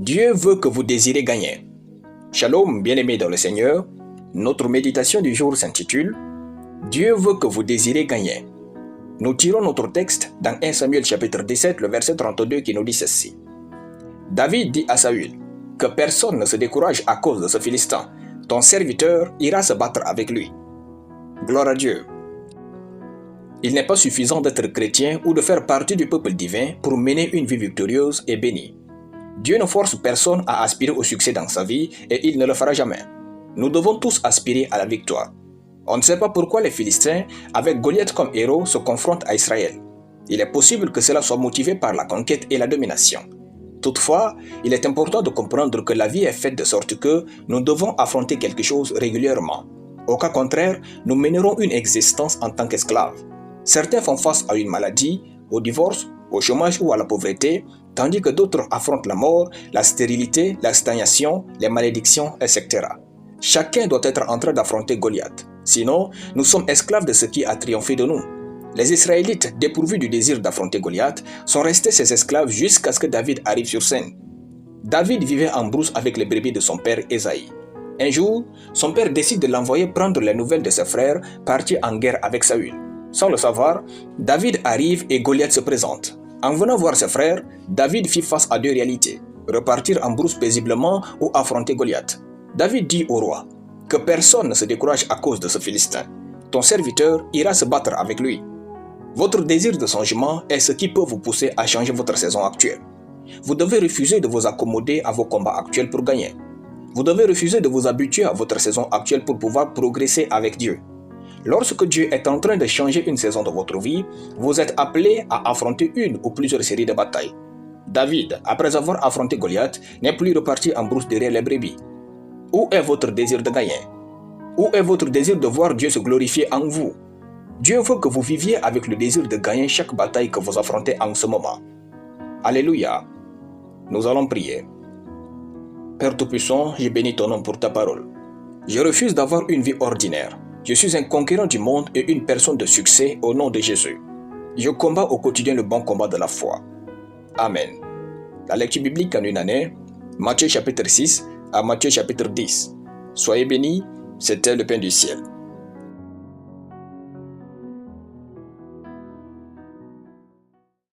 Dieu veut que vous désirez gagner. Shalom, bien-aimés dans le Seigneur. Notre méditation du jour s'intitule « Dieu veut que vous désirez gagner ». Nous tirons notre texte dans 1 Samuel chapitre 17, le verset 32 qui nous dit ceci. David dit à Saül que personne ne se décourage à cause de ce Philistin. Ton serviteur ira se battre avec lui. Gloire à Dieu. Il n'est pas suffisant d'être chrétien ou de faire partie du peuple divin pour mener une vie victorieuse et bénie. Dieu ne force personne à aspirer au succès dans sa vie et il ne le fera jamais. Nous devons tous aspirer à la victoire. On ne sait pas pourquoi les Philistins, avec Goliath comme héros, se confrontent à Israël. Il est possible que cela soit motivé par la conquête et la domination. Toutefois, il est important de comprendre que la vie est faite de sorte que nous devons affronter quelque chose régulièrement. Au cas contraire, nous mènerons une existence en tant qu'esclaves. Certains font face à une maladie, au divorce, au chômage ou à la pauvreté, tandis que d'autres affrontent la mort, la stérilité, la stagnation, les malédictions, etc. Chacun doit être en train d'affronter Goliath. Sinon, nous sommes esclaves de ce qui a triomphé de nous. Les Israélites, dépourvus du désir d'affronter Goliath, sont restés ses esclaves jusqu'à ce que David arrive sur scène. David vivait en brousse avec les brebis de son père Ésaïe. Un jour, son père décide de l'envoyer prendre les nouvelles de ses frères partis en guerre avec Saül. Sans le savoir, David arrive et Goliath se présente. En venant voir ses frères, David fit face à deux réalités, repartir en brousse paisiblement ou affronter Goliath. David dit au roi que personne ne se décourage à cause de ce Philistin. Ton serviteur ira se battre avec lui. Votre désir de changement est ce qui peut vous pousser à changer votre saison actuelle. Vous devez refuser de vous accommoder à vos combats actuels pour gagner. Vous devez refuser de vous habituer à votre saison actuelle pour pouvoir progresser avec Dieu. Lorsque Dieu est en train de changer une saison de votre vie, vous êtes appelé à affronter une ou plusieurs séries de batailles. David, après avoir affronté Goliath, n'est plus reparti en brousse derrière les brebis. Où est votre désir de gagner? Où est votre désir de voir Dieu se glorifier en vous? Dieu veut que vous viviez avec le désir de gagner chaque bataille que vous affrontez en ce moment. Alléluia. Nous allons prier. Père Tout-Puissant, je bénis ton nom pour ta parole. Je refuse d'avoir une vie ordinaire. Je suis un conquérant du monde et une personne de succès au nom de Jésus. Je combats au quotidien le bon combat de la foi. Amen. La lecture biblique en une année, Matthieu chapitre 6 à Matthieu chapitre 10. Soyez bénis, c'était le pain du ciel.